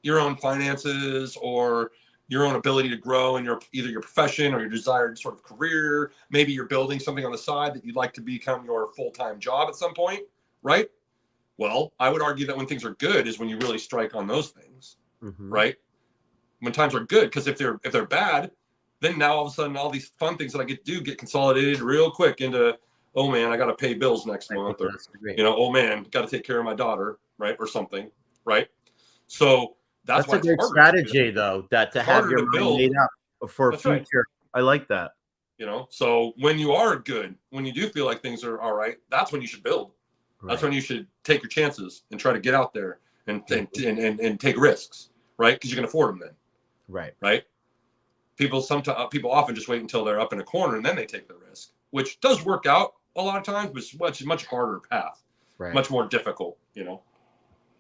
your own finances or your own ability to grow in either your profession or your desired sort of career, maybe you're building something on the side that you'd like to become your full-time job at some point, right? Well, I would argue that when things are good is when you really strike on those things, Mm-hmm. right? When times are good, because if they're bad, then now all of a sudden all these fun things that I get consolidated real quick into, oh man, I got to pay bills next month, or oh man, got to take care of my daughter, right, or something, right? So that's That's why a it's great harder to build. strategy, though, that to It's have harder your to mind build. made up for That's right. future. I like that. So when you are good, when you do feel like things are all right, that's when you should build. Right. That's when you should take your chances and try to get out there and Mm-hmm. and take risks, right? Because you can afford them then, Right. right? People often just wait until they're up in a corner and then they take the risk, which does work out a lot of times, but it's much harder path, Right. much more difficult.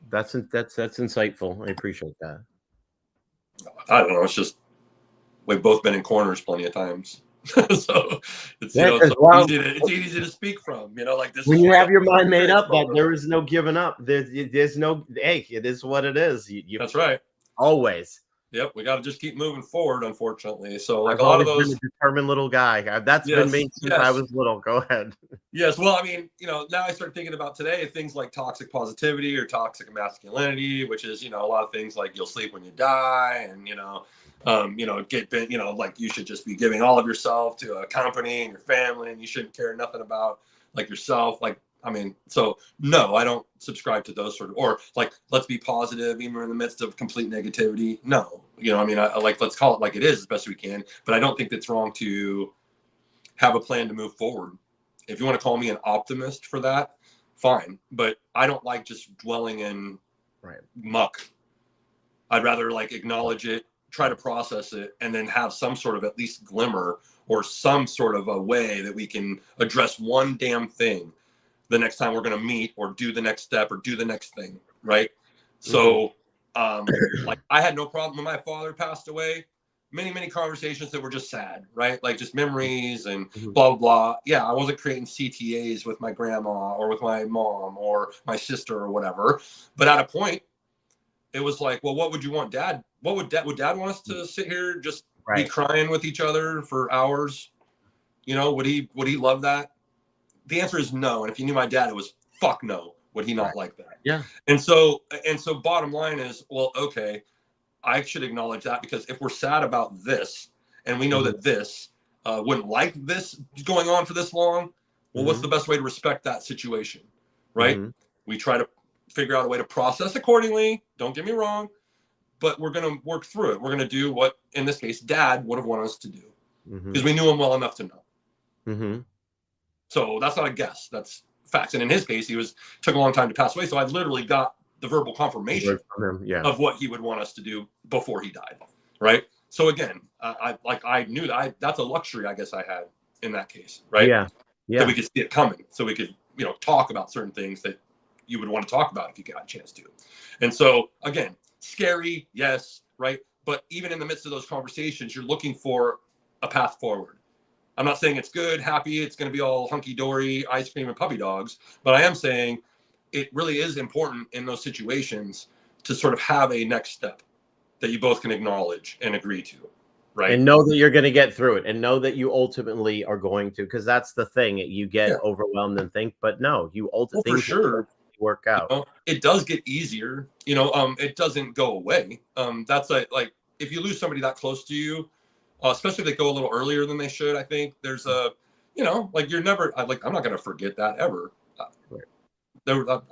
That's insightful. I appreciate that. I don't know. It's just we've both been in corners plenty of times, so it's Yeah, because so it's easy to speak from. Like this when is you straight have up your mind made experience up, that about there is no giving up. There's no, hey, it is what it is. You That's right. Always. Yep, we got to just keep moving forward, unfortunately. So, like I've a lot of always been those, a determined little guy. That's been yes, me since I yes, was little. Go ahead. yes. Well, I mean, now I start thinking about today things like toxic positivity or toxic masculinity, which is, a lot of things like you'll sleep when you die, and like you should just be giving all of yourself to a company and your family, and you shouldn't care nothing about like yourself. Like, I mean, so no, I don't subscribe to those sort of, or like, let's be positive even in the midst of complete negativity. No, I mean, I like, let's call it like it is as best we can, but I don't think it's wrong to have a plan to move forward. If you want to call me an optimist for that, fine. But I don't like just dwelling in muck. I'd rather like acknowledge it, try to process it, and then have some sort of at least glimmer or some sort of a way that we can address one damn thing the next time we're going to meet or do the next step or do the next thing. Right. So, like I had no problem when my father passed away. Many conversations that were just sad, right? Like just memories and blah, blah, blah. Yeah, I wasn't creating CTAs with my grandma or with my mom or my sister or whatever. But at a point, it was like, well, what would you want, Dad? Would Dad want us to sit here just be crying with each other for hours? Would he love that? The answer is no. And if you knew my dad, it was fuck no. Would he not like that? Yeah. And so bottom line is, well, okay, I should acknowledge that, because if we're sad about this and we know that this wouldn't like this going on for this long, well, what's the best way to respect that situation? Right. We try to figure out a way to process accordingly. Don't get me wrong, but we're going to work through it. We're going to do what, in this case, Dad would have wanted us to do, because we knew him well enough to know. So that's not a guess. That's facts. And in his case, took a long time to pass away. So I literally got the verbal confirmation of what he would want us to do before he died. Right. So again, I knew that that's a luxury I guess I had in that case. Right. Yeah. That we could see it coming. So we could, talk about certain things that you would want to talk about if you got a chance to. And so again, scary. Yes. Right. But even in the midst of those conversations, you're looking for a path forward. I'm not saying it's good, happy, it's going to be all hunky-dory, ice cream and puppy dogs, but I am saying it really is important in those situations to sort of have a next step that you both can acknowledge and agree to, right? And know that you're going to get through it, and know that you ultimately are going to, because that's the thing. You get overwhelmed and think, but no, you ultimately for sure work out. It does get easier, it doesn't go away. That's like if you lose somebody that close to you, especially if they go a little earlier than they should. I think there's a, like you're never like I'm not going to forget that ever. Right.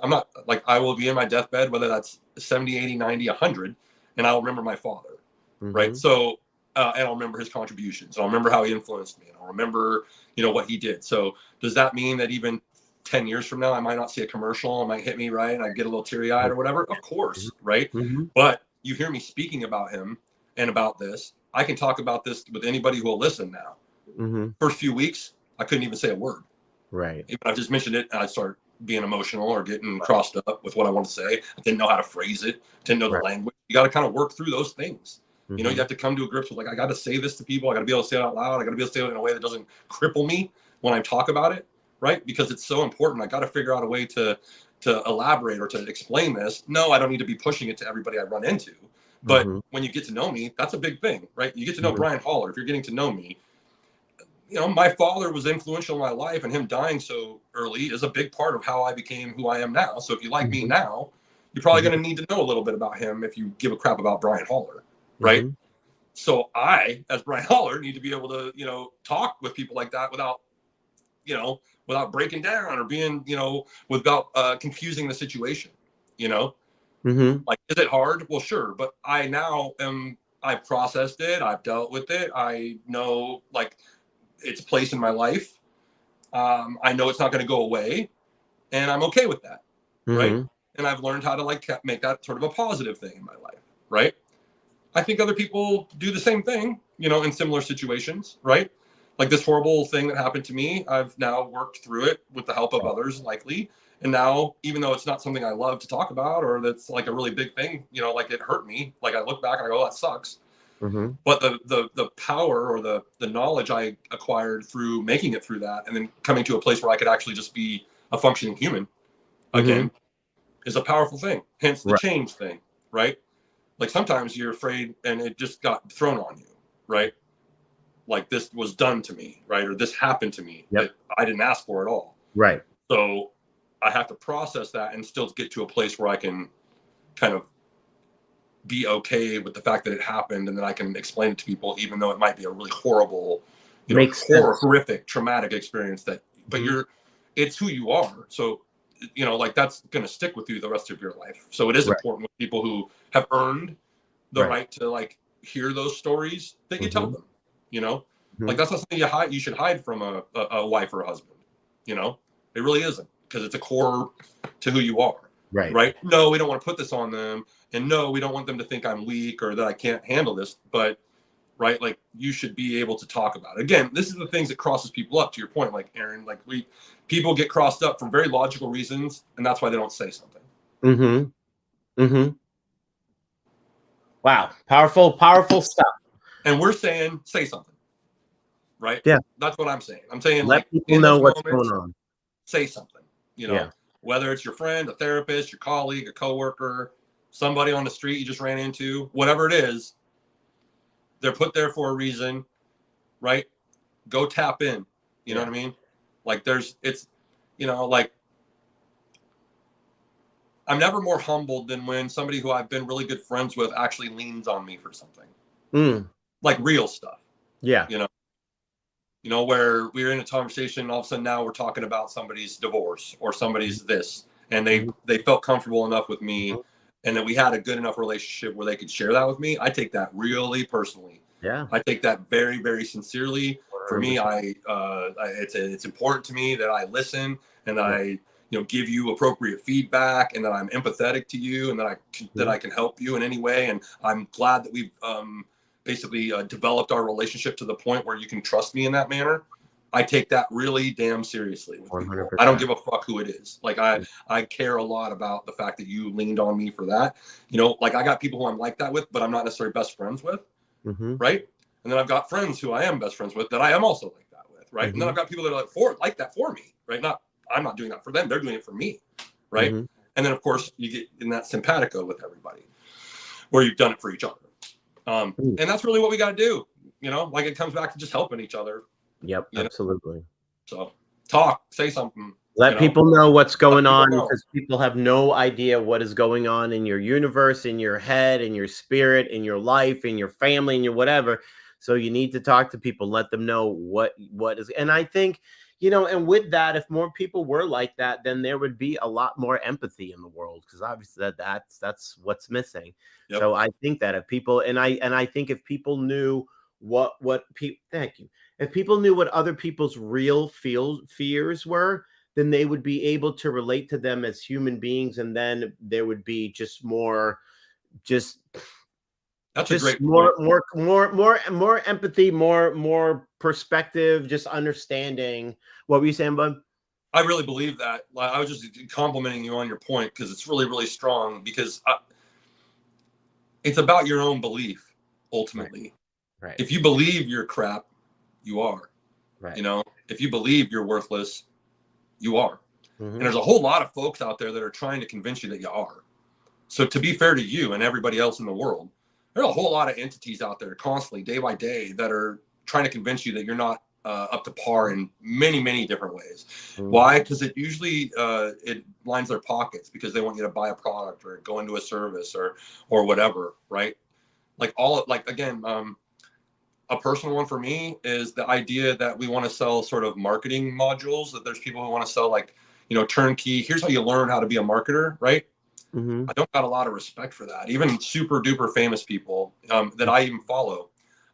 I'm not like I will be in my deathbed, whether that's 70, 80, 90, 100, and I'll remember my father, right? So, and I'll remember his contributions. I'll remember how he influenced me. And I'll remember, what he did. So does that mean that even 10 years from now, I might not see a commercial, it might hit me, right? And I get a little teary eyed or whatever? Of course, right? But you hear me speaking about him and about this. I can talk about this with anybody who will listen now. First few weeks, I couldn't even say a word. Right. Even I just mentioned it and I start being emotional or getting crossed up with what I want to say. I didn't know how to phrase it, didn't know the language. You got to kind of work through those things. You have to come to a grips with like, I got to say this to people. I got to be able to say it out loud. I got to be able to say it in a way that doesn't cripple me when I talk about it, right? Because it's so important. I got to figure out a way to elaborate or to explain this. No, I don't need to be pushing it to everybody I run into. But when you get to know me, that's a big thing, right? You get to know Brian Holler. If you're getting to know me, my father was influential in my life, and him dying so early is a big part of how I became who I am now. So if you like me now, you're probably going to need to know a little bit about him if you give a crap about Brian Holler, right? So I, as Brian Holler, need to be able to, talk with people like that without, without breaking down or being, without confusing the situation, Like, is it hard? Well, sure. But I've processed it. I've dealt with it. I know, like, its place in my life. I know it's not going to go away, and I'm okay with that, right? And I've learned how to make that sort of a positive thing in my life, right? I think other people do the same thing, in similar situations, right? Like this horrible thing that happened to me, I've now worked through it with the help of others, likely. And now, even though it's not something I love to talk about, or that's like a really big thing, like it hurt me. Like I look back and I go, oh, that sucks. But the power or the knowledge I acquired through making it through that and then coming to a place where I could actually just be a functioning human again is a powerful thing. Hence the change thing, right? Like sometimes you're afraid and it just got thrown on you, right? Like this was done to me, right? Or this happened to me that I didn't ask for at all. Right. So I have to process that and still get to a place where I can kind of be okay with the fact that it happened, and then I can explain it to people, even though it might be a really horrible, horrific, traumatic experience. But it's who you are. So, like that's going to stick with you the rest of your life. So it is important with people who have earned the right to like hear those stories that you tell them. Like that's not something you should hide from a wife or a husband. It really isn't, because it's a core to who you are. Right. No, we don't want to put this on them. And no, we don't want them to think I'm weak or that I can't handle this. But, right, like you should be able to talk about it. Again, this is the things that crosses people up, to your point, like Aaron, like people get crossed up for very logical reasons. And that's why they don't say something. Wow. Powerful stuff. And we're saying, say something. Right. Yeah. That's what I'm saying. I'm saying, let people know what's going on. Say something, whether it's your friend, a therapist, your colleague, a coworker, somebody on the street you just ran into, whatever it is, they're put there for a reason, right? Go tap in. You know what I mean? Like like I'm never more humbled than when somebody who I've been really good friends with actually leans on me for something. Like real stuff. Yeah. Where we were in a conversation, and all of a sudden now we're talking about somebody's divorce or somebody's this, and they felt comfortable enough with me, and that we had a good enough relationship where they could share that with me. I take that really personally. Yeah. I take that very, very sincerely. 100%. For me, it's important to me that I listen and that I give you appropriate feedback, and that I'm empathetic to you, and that I can help you in any way. And I'm glad that we've basically developed our relationship to the point where you can trust me in that manner. I take that really damn seriously with people. 100%. I don't give a fuck who it is. Like I care a lot about the fact that you leaned on me for that. Like I got people who I'm like that with, but I'm not necessarily best friends with. Right. And then I've got friends who I am best friends with that I am also like that with. Right. And then I've got people that are like that for me. Right. I'm not doing that for them. They're doing it for me. Right. And then of course you get in that simpatico with everybody where you've done it for each other. And that's really what we got to do. Like it comes back to just helping each other. Yep, absolutely. So talk, say something. Let people know what's going on, because people have no idea what is going on in your universe, in your head, in your spirit, in your life, in your family, in your whatever. So you need to talk to people, let them know what is. And I think, and with that, if more people were like that, then there would be a lot more empathy in the world, because obviously that's what's missing. Yep. So I think that if people, and I think if people knew what people, thank you, if people knew what other people's real fears were, then they would be able to relate to them as human beings, and then there would be just more, that's a great more point. more empathy, more perspective, just understanding. What were you saying, bud? I really believe that. I was just complimenting you on your point, because it's really, really strong, because it's about your own belief ultimately. Right. If you believe you're crap, you are. Right. If you believe you're worthless, you are. Mm-hmm. And there's a whole lot of folks out there that are trying to convince you that you are. So to be fair to you and everybody else in the world, there's a whole lot of entities out there constantly, day by day, that are trying to convince you that you're not up to par in many, many different ways. Mm-hmm. Why? Because it usually it lines their pockets, because they want you to buy a product or go into a service or whatever, right? Again, a personal one for me is the idea that we want to sell sort of marketing modules, that there's people who want to sell turnkey. Here's how you learn how to be a marketer, right? Mm-hmm. I don't got a lot of respect for that. Even super duper famous people that I even follow.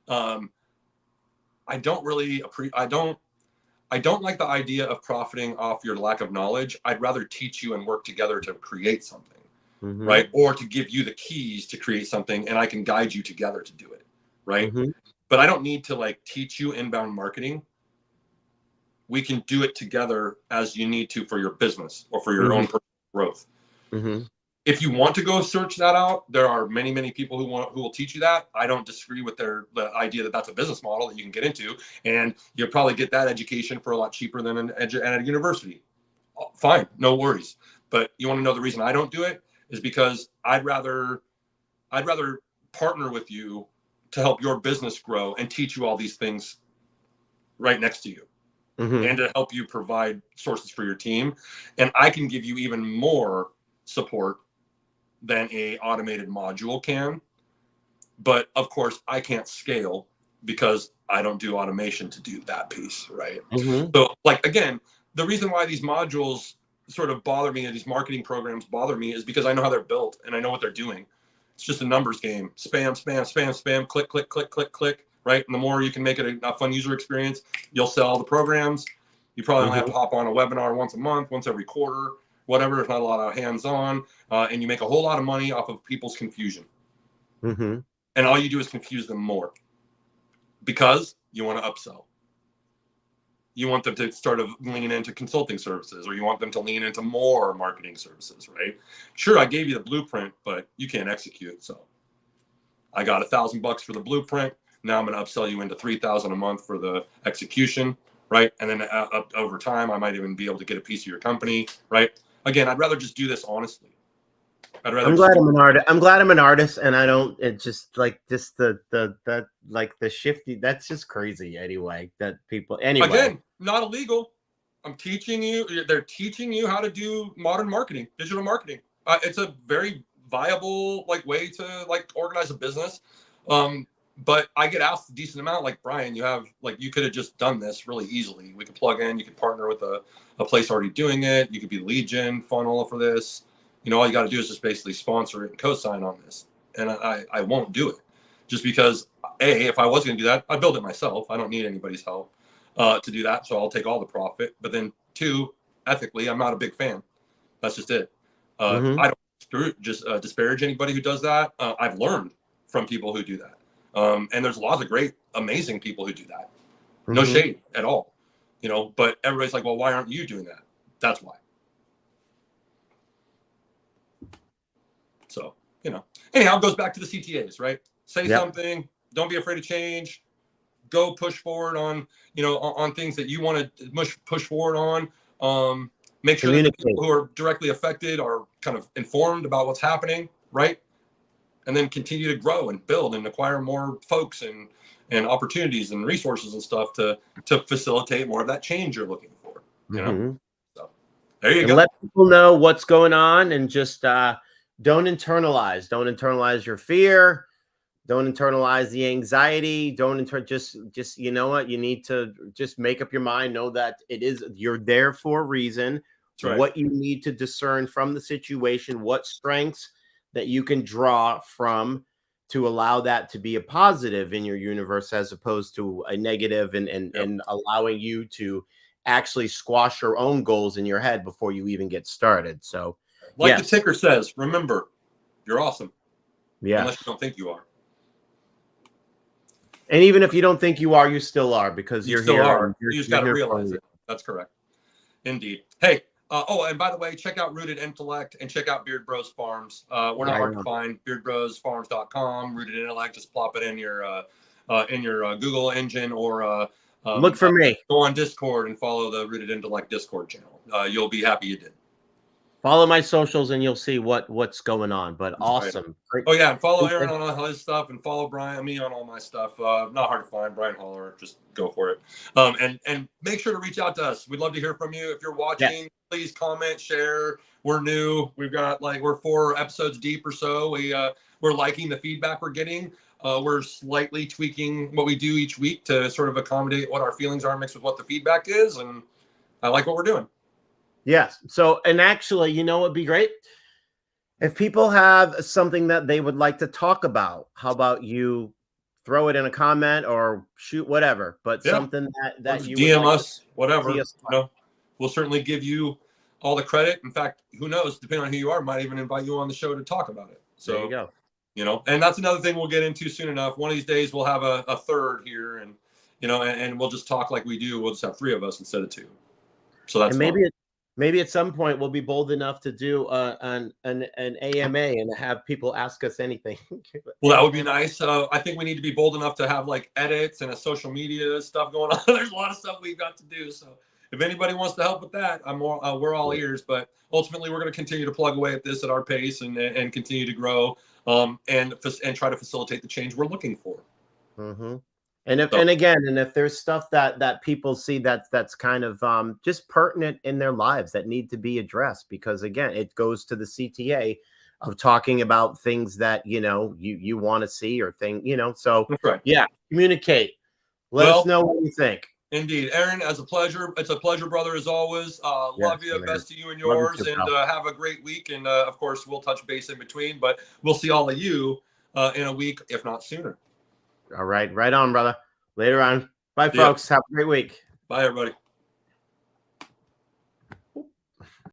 I don't really I don't like the idea of profiting off your lack of knowledge. I'd rather teach you and work together to create something, mm-hmm. right? Or to give you the keys to create something, and I can guide you together to do it, right? Mm-hmm. But I don't need to teach you inbound marketing. We can do it together as you need to for your business or for your mm-hmm. own personal growth. Mm-hmm. If you want to go search that out, there are many, many people who will teach you that. I don't disagree with the idea that that's a business model that you can get into, and you'll probably get that education for a lot cheaper than at a university. Fine, no worries. But you want to know the reason I don't do it is because I'd rather partner with you to help your business grow and teach you all these things right next to you, mm-hmm. and to help you provide sources for your team. And I can give you even more support than a automated module can. But of course, I can't scale because I don't do automation to do that piece, right? Mm-hmm. So again, the reason why these modules sort of bother me and these marketing programs bother me is because I know how they're built and I know what they're doing. It's just a numbers game. Spam, spam, spam, spam, click, click, click, click, click, right? And the more you can make it a fun user experience, you'll sell the programs. You probably mm-hmm. only have to hop on a webinar once a month, once every quarter, whatever. There's not a lot of hands-on, and you make a whole lot of money off of people's confusion. Mm-hmm. And all you do is confuse them more because you want to upsell. You want them to start leaning into consulting services, or you want them to lean into more marketing services, right? Sure, I gave you the blueprint, but you can't execute. So I got $1,000 for the blueprint. Now I'm going to upsell you into $3,000 a month for the execution, right? And then over time, I might even be able to get a piece of your company, right? Again, I'd rather just do this honestly. I'm glad I'm an artist. I'm glad I'm an artist, and I don't. It's just the shifty. That's just crazy. Anyway, that people. Anyway, again, not illegal. I'm teaching you. They're teaching you how to do modern marketing, digital marketing. It's a very viable way to organize a business. But I get asked a decent amount. Like, Brian, you could have just done this really easily. We could plug in. You could partner with a place already doing it. You could be lead gen funnel for this. All you got to do is just basically sponsor it and co-sign on this. And I won't do it just because, if I was going to do that, I'd build it myself. I don't need anybody's help to do that. So I'll take all the profit. But then 2, ethically, I'm not a big fan. That's just it. Mm-hmm. I don't disparage anybody who does that. I've learned from people who do that. And there's lots of great, amazing people who do that. Mm-hmm. No shade at all. But everybody's like, well, why aren't you doing that? That's why. So, anyhow, it goes back to the CTAs, right? Say something. Don't be afraid of change. Go push forward on, on things that you want to push forward on. Make sure that the people who are directly affected are kind of informed about what's happening, right? And then continue to grow and build and acquire more folks and opportunities and resources and stuff to facilitate more of that change you're looking for, Mm-hmm. So there you go. Let people know what's going on, and just don't internalize your fear. Don't internalize the anxiety. Don't just you know what? You need to just make up your mind. Know that you're there for a reason. That's right. What you need to discern from the situation, what strengths that you can draw from to allow that to be a positive in your universe as opposed to a negative, and allowing you to actually squash your own goals in your head before you even get started. So, like the ticker says, remember, you're awesome. Yeah. Unless you don't think you are. And even if you don't think you are, you still are, because you're still here. Are. You just got to realize it. That's correct. Indeed. Hey, and by the way, check out Rooted Intellect and check out Beard Bros Farms. We're not hard to find. BeardBrosFarms.com. Rooted Intellect. Just plop it in your Google engine, or look for me. Go on Discord and follow the Rooted Intellect Discord channel. You'll be happy you did. Follow my socials and you'll see what's going on. But awesome. Right. Oh yeah, and follow Aaron on all his stuff, and follow me on all my stuff. Not hard to find. Brian Holler, just go for it. And make sure to reach out to us. We'd love to hear from you. If you're watching, please comment, share. We're new. We've got we're 4 episodes deep or so. We're liking the feedback we're getting. We're slightly tweaking what we do each week to sort of accommodate what our feelings are mixed with what the feedback is, and I like what we're doing. Yes. So, and actually, you know, it'd be great if people have something that they would like to talk about. How about you throw it in a comment or shoot whatever, but something that you DM us, whatever. We'll certainly give you all the credit. In fact, who knows, depending on who you are, might even invite you on the show to talk about it. So there you go. You know, and that's another thing we'll get into soon enough. One of these days we'll have a third here, and you know, and we'll just talk like we do. We'll just have 3 of us instead of 2. So that's maybe at some point we'll be bold enough to do an AMA and have people ask us anything. Well, that would be nice. I think we need to be bold enough to have edits and a social media stuff going on. There's a lot of stuff we've got to do. So if anybody wants to help with that, we're all ears. But ultimately, we're going to continue to plug away at this at our pace and continue to grow and try to facilitate the change we're looking for. Mm-hmm. And if there's stuff that people see that's kind of just pertinent in their lives that need to be addressed, because again, it goes to the CTA of talking about things that you want to see or so that's right. Yeah, communicate. Let us know what you think. Indeed, Aaron, it's a pleasure, brother, as always. Love you, man. Best to you and yours, and have a great week. And of course, we'll touch base in between, but we'll see all of you in a week, if not sooner. All right. Right on, brother. Later on. Bye, folks. Have a great week. Bye, everybody.